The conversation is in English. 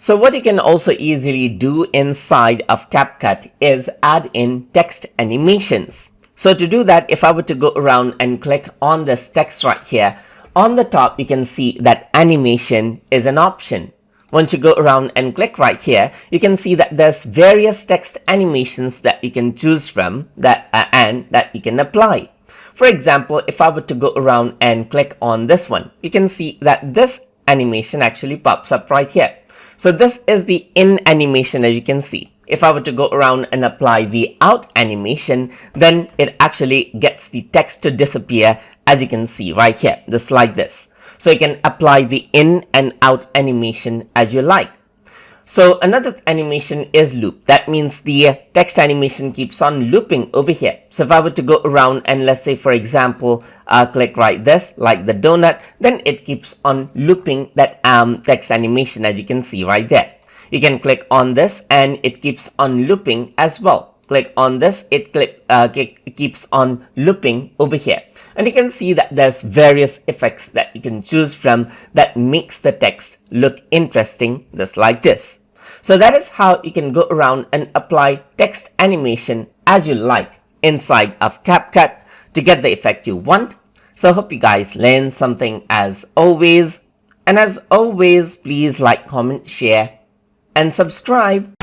So what you can also easily do inside of CapCut is add in text animations. So to do that, if I were to go around and click on this text right here, on the top you can see that animation is an option. Once you go around and click right here, you can see that there's various text animations that you can choose from and that you can apply. For example, if I were to go around and click on this one, you can see that this animation actually pops up right here. So this is the in animation, as you can see. If I were to go around and apply the out animation, then it actually gets the text to disappear, as you can see right here, just like this. So you can apply the in and out animation as you like. So another animation is loop. That means the text animation keeps on looping over here. So if I were to go around and let's say, for example, click right this, like the donut, then it keeps on looping that text animation, as you can see right there. You can click on this and it keeps on looping as well. Click on this, it keeps on looping over here. And you can see that there's various effects that you can choose from that makes the text look interesting, just like this. So that is how you can go around and apply text animation as you like inside of CapCut to get the effect you want. So I hope you guys learned something as always. And as always, please like, comment, share, and subscribe.